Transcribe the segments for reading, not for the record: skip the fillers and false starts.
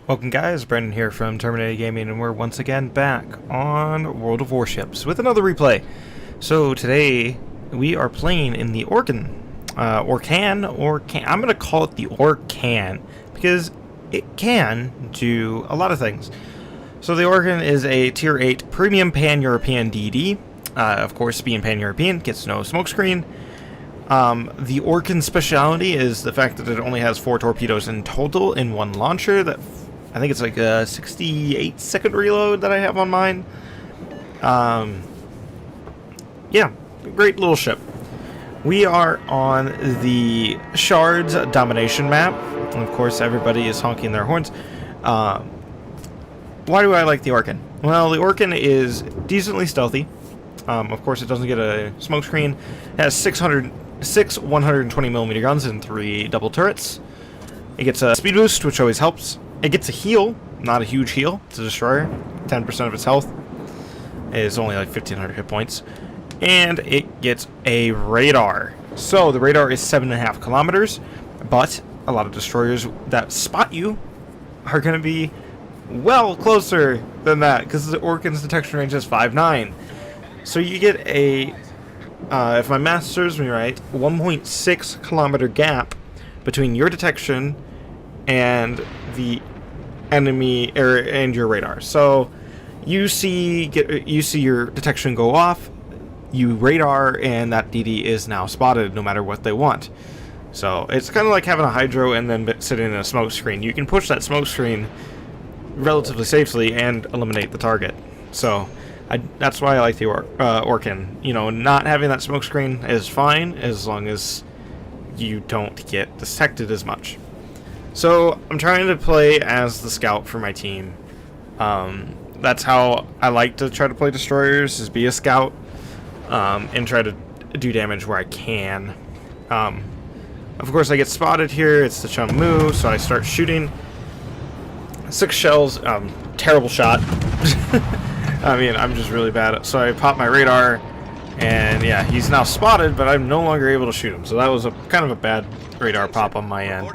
Welcome guys, Brendan here from Terminated Gaming, and we're once again back on World of Warships with another replay. So today we are playing in the OrKan. OrKan. I'm going to call it the OrKan because it can do a lot of things. So the OrKan is a Tier 8 Premium Pan-European DD. Of course, being Pan-European, gets no smokescreen. The OrKan speciality is the fact that it only has 4 torpedoes in total in one launcher. That I think it's like a 68-second reload that I have on mine. Yeah, great little ship. We are on the Shards domination map. And of course, everybody is honking their horns. Why do I like the OrKan? Well, the OrKan is decently stealthy. Of course, it doesn't get a smokescreen. It has 6 120mm guns and 3 double turrets. It gets a speed boost, which always helps. It gets a heal, not a huge heal. It's a destroyer. 10% of its health is only like 1,500 hit points. And it gets a radar. So the radar is 7.5 kilometers, but a lot of destroyers that spot you are going to be well closer than that because the OrKan's detection range is 5.9. So you get a, if my math serves me right, 1.6 kilometer gap between your detection and the enemy and your radar. So you see your detection go off, you radar, and that DD is now spotted no matter what they want. So it's kind of like having a hydro and then sitting in a smoke screen. You can push that smoke screen relatively safely and eliminate the target. So that's why I like the OrKan. You know, not having that smoke screen is fine as long as you don't get detected as much. So I'm trying to play as the scout for my team. That's how I like to try to play destroyers, is be a scout and try to do damage where I can. Of course, I get spotted here. It's the Chum-Mu, so I start shooting. 6 shells. Terrible shot. I mean, I'm just really bad at it. So I pop my radar, and yeah, he's now spotted, but I'm no longer able to shoot him. So that was kind of a bad radar pop on my end.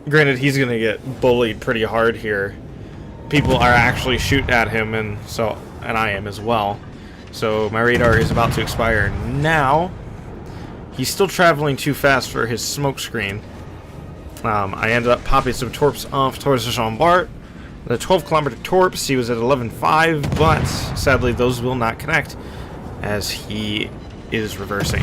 Granted, he's going to get bullied pretty hard here. People are actually shooting at him, and I am as well. So my radar is about to expire now. He's still traveling too fast for his smoke screen. I ended up popping some torps off towards the Jean-Bart. The 12-kilometer torps, he was at 11.5, but sadly those will not connect as he is reversing.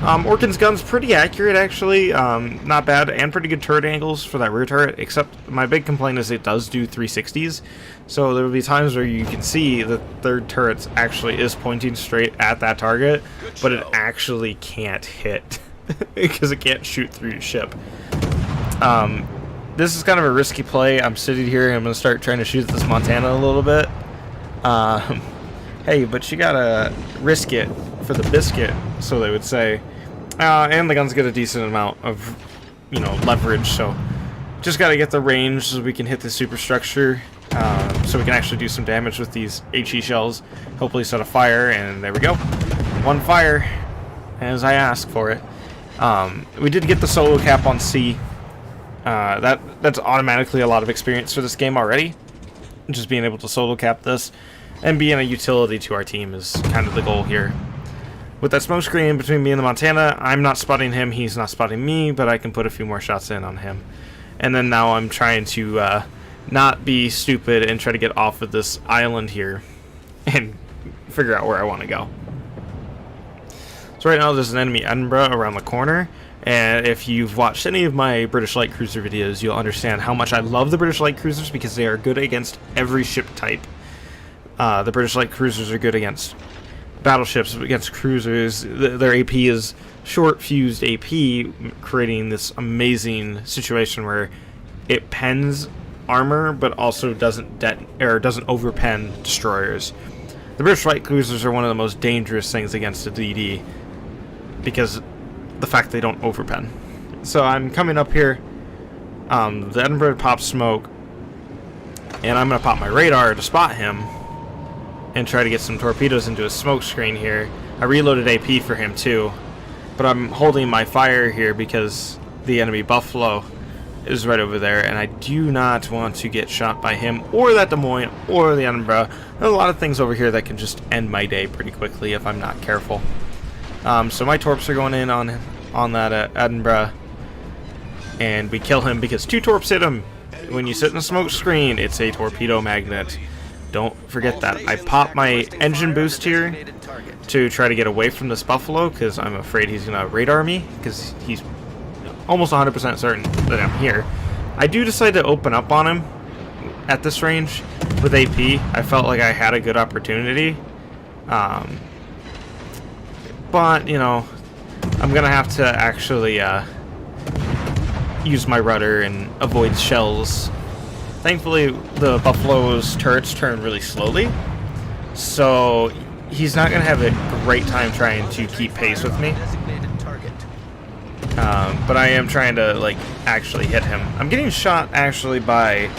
OrKan's gun's pretty accurate, actually. Not bad, and pretty good turret angles for that rear turret, except my big complaint is it does do 360s. So there will be times where you can see the third turret actually is pointing straight at that target, but it actually can't hit because it can't shoot through your ship. This is kind of a risky play. I'm sitting here and I'm going to start trying to shoot this Montana a little bit. Hey, but you gotta risk it for the biscuit, so they would say. And the guns get a decent amount of, leverage, so just gotta get the range so we can hit the superstructure, so we can actually do some damage with these HE shells. Hopefully set a fire, and there we go. 1 fire, as I asked for it. We did get the solo cap on C. That's automatically a lot of experience for this game already. Just being able to solo cap this and being a utility to our team is kind of the goal here. With that smoke screen between me and the Montana, I'm not spotting him, he's not spotting me, but I can put a few more shots in on him. And then now I'm trying to not be stupid and try to get off of this island here and figure out where I want to go. So right now there's an enemy Edinburgh around the corner. And if you've watched any of my British light cruiser videos, you'll understand how much I love the British light cruisers because they are good against every ship type. The British light cruisers are good against battleships, against cruisers. Their AP is short-fused AP, creating this amazing situation where it pens armor, but also doesn't overpen destroyers. The British light cruisers are one of the most dangerous things against a DD because the fact they don't overpen. So I'm coming up here. The Edinburgh pops smoke, and I'm going to pop my radar to spot him and try to get some torpedoes into his smoke screen here. I reloaded AP for him too, but I'm holding my fire here because the enemy Buffalo is right over there, and I do not want to get shot by him or that Des Moines or the Edinburgh. There's a lot of things over here that can just end my day pretty quickly if I'm not careful. So my torps are going in on that Edinburgh, and we kill him because 2 torps hit him. When you sit in a smoke screen, it's a torpedo magnet. Don't forget that. I pop my engine boost here to try to get away from this Buffalo because I'm afraid he's going to radar me because he's almost 100% certain that I'm here. I do decide to open up on him at this range with AP. I felt like I had a good opportunity. But, you know, I'm going to have to actually use my rudder and avoid shells. Thankfully, the Buffalo's turrets turn really slowly, so he's not going to have a great time trying to keep pace with me. But I am trying to, like, actually hit him. I'm getting shot, actually, by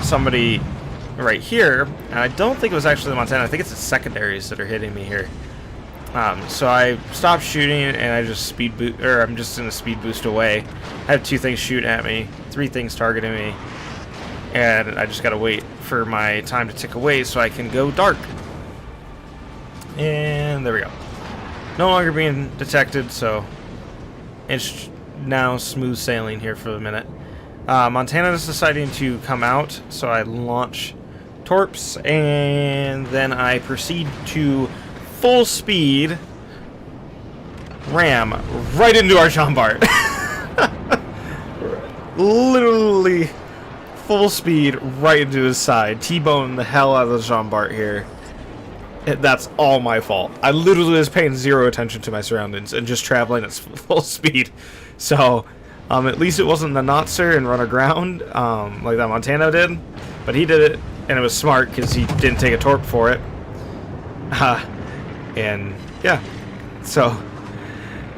somebody right here, and I don't think it was actually the Montana. I think it's the secondaries that are hitting me here. So I stopped shooting, and I just I'm just in a speed boost away. I have 2 things shoot at me, 3 things targeting me, and I just gotta wait for my time to tick away so I can go dark. And there we go. No longer being detected, so it's now smooth sailing here for a minute. Montana is deciding to come out, so I launch torps, and then I proceed to full speed ram right into our Jean Bart. Literally full speed right into his side. T-bone the hell out of the Jean Bart here. That's all my fault. I literally was paying 0 attention to my surroundings and just traveling at full speed. So, at least it wasn't the Notzer and run aground like that Montana did. But he did it, and it was smart because he didn't take a torp for it. And yeah, so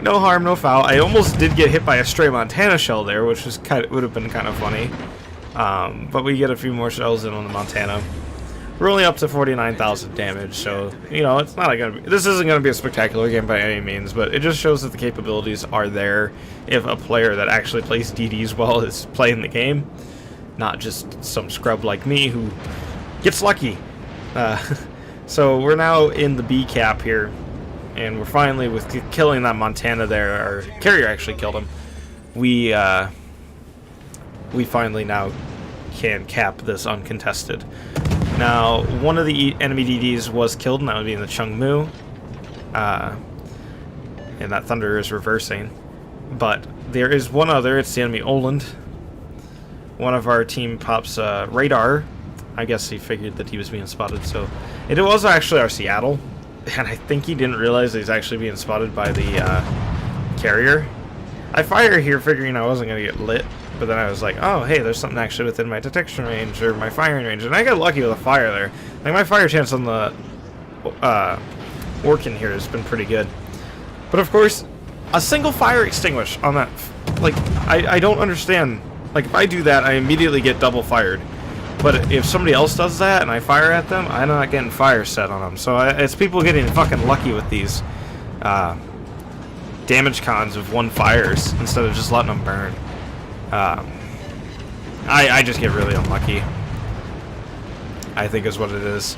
no harm, no foul. I almost did get hit by a stray Montana shell there, which was would have been kind of funny. But we get a few more shells in on the Montana. We're only up to 49,000 damage, so you know it's not like this isn't gonna be a spectacular game by any means, but it just shows that the capabilities are there if a player that actually plays DDs well is playing the game, not just some scrub like me who gets lucky. So we're now in the B cap here, and we're finally, with killing that Montana there, our carrier actually killed him. We finally now can cap this uncontested. Now, one of the enemy DDs was killed, and that would be in the Chungmu. And that Thunder is reversing. But there is one other, it's the enemy Oland. One of our team pops radar. I guess he figured that he was being spotted, so it was actually our Seattle, and I think he didn't realize that he's actually being spotted by the carrier. I fire here figuring I wasn't going to get lit, but then I was like, oh, hey, there's something actually within my detection range, or my firing range, and I got lucky with a fire there. Like, my fire chance on the OrKan here has been pretty good. But, of course, a single fire extinguish on that, like, I don't understand. Like, if I do that, I immediately get double fired. But if somebody else does that and I fire at them, I'm not getting fire set on them. So it's people getting fucking lucky with these damage cons of 1 fires instead of just letting them burn. I just get really unlucky, I think is what it is.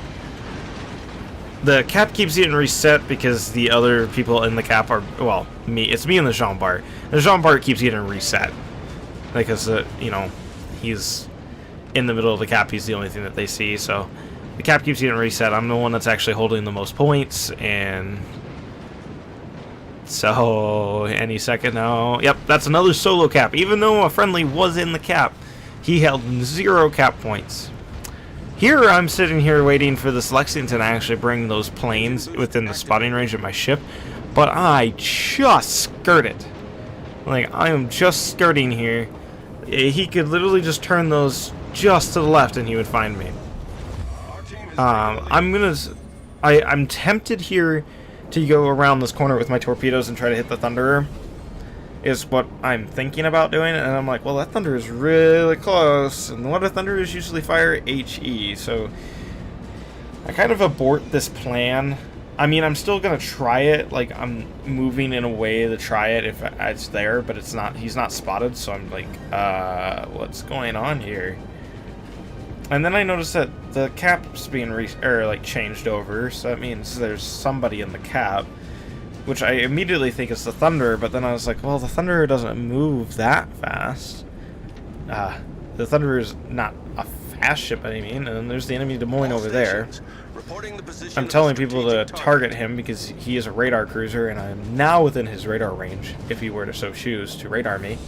The cap keeps getting reset because the other people in the cap are, well, it's me and the Jean Bart. The Jean Bart keeps getting reset because, you know, he's in the middle of the cap, he's the only thing that they see, so the cap keeps getting reset. I'm the one that's actually holding the most points, and so any second now, yep, that's another solo cap. Even though a friendly was in the cap, he held 0 cap points. Here I'm sitting here waiting for this Lexington to actually bring those planes within the spotting range of my ship, but I just skirted. Like, I am just skirting here. He could literally just turn those just to the left and he would find me. I'm tempted here to go around this corner with my torpedoes and try to hit the Thunderer, is what I'm thinking about doing, and I'm like, well, that Thunder is really close, and what do Thunderers usually fire? HE, so I kind of abort this plan I mean, I'm still gonna try it. Like, I'm moving in a way to try it if it's there, but it's not. He's not spotted, so I'm like, what's going on here? And then I noticed that the cap's being changed over, so that means there's somebody in the cap, which I immediately think is the Thunderer. But then I was like, well, the Thunderer doesn't move that fast. The Thunderer is not a fast ship by any means, and then there's the enemy Des Moines over there. I'm telling people to target him because he is a radar cruiser, and I'm now within his radar range, if he were to so choose to radar me.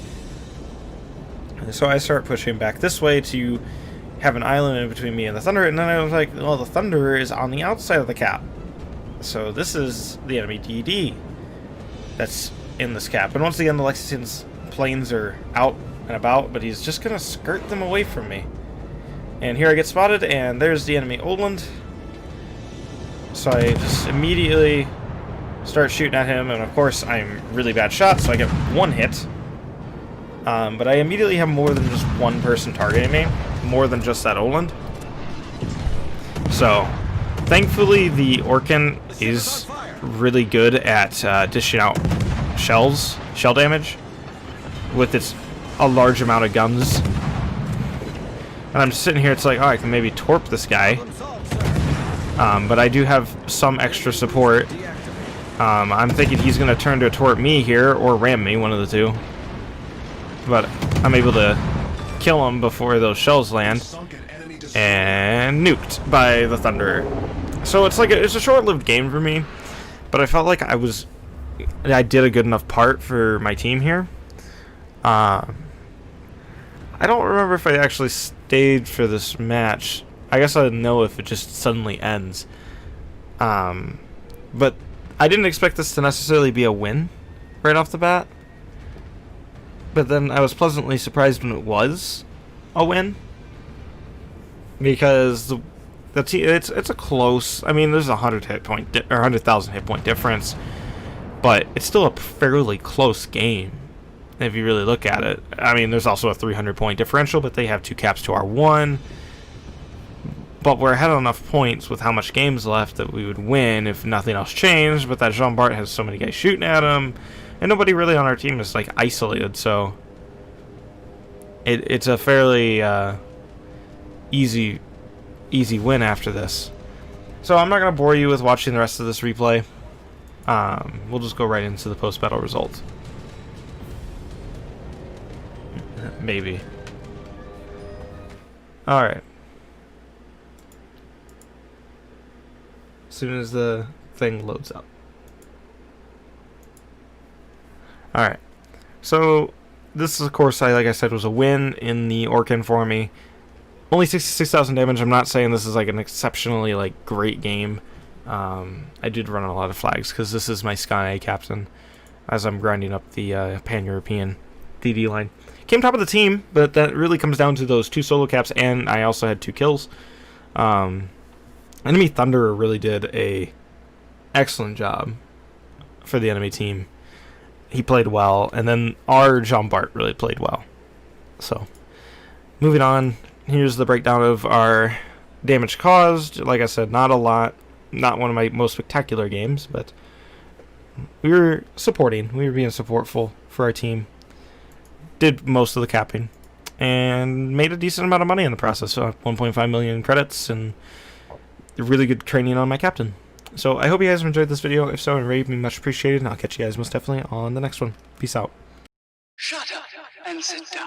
And so I start pushing back this way to have an island in between me and the Thunderer, and then I was like, well, the Thunderer is on the outside of the cap. So this is the enemy DD that's in this cap. And once again, the Lexington's planes are out and about, but he's just going to skirt them away from me. And here I get spotted, and there's the enemy Oldland. So I just immediately start shooting at him, and of course I'm really bad shot, so I get one hit. But I immediately have more than just one person targeting me, more than just that Oldland. So, thankfully the OrKan is really good at dishing out shell damage, with its a large amount of guns. And I'm just sitting here, it's like, oh, I can maybe torp this guy. But I do have some extra support. I'm thinking he's going to turn to torp me here, or ram me, one of the two. But I'm able to kill him before those shells land. And nuked by the Thunderer. So it's like it's a short-lived game for me. But I felt like I did a good enough part for my team here. I don't remember if I actually stayed for this match. I guess I didn't know if it just suddenly ends. But I didn't expect this to necessarily be a win right off the bat. But then I was pleasantly surprised when it was a win. Because the team, it's a close. I mean, there's 100,000 hit point difference, but it's still a fairly close game if you really look at it. I mean, there's also a 300 point differential, but they have 2 caps to our 1. But we're ahead on enough points with how much games left that we would win if nothing else changed. But that Jean Bart has so many guys shooting at him, and nobody really on our team is like isolated. So it's a fairly easy win after this. So I'm not gonna bore you with watching the rest of this replay. We'll just go right into the post-battle result. Maybe. All right. As soon as the thing loads up. Alright. So, this, of course, like I said, was a win in the OrKan for me. Only 66,000 damage. I'm not saying this is like an exceptionally great game. I did run a lot of flags because this is my Sky captain as I'm grinding up the Pan-European DD line. Came top of the team, but that really comes down to those 2 solo caps, and I also had 2 kills. Enemy Thunderer really did a excellent job for the enemy team. He played well, and then our Jean Bart really played well. So, moving on, here's the breakdown of our damage caused. Like I said, not a lot, not one of my most spectacular games, but we were supporting. We were being supportful for our team. Did most of the capping, and made a decent amount of money in the process. So 1.5 million credits, and really good training on my captain. So I hope you guys enjoyed this video. If so, it'd be much appreciated, and I'll catch you guys most definitely on the next one. Peace out. Shut up and sit down.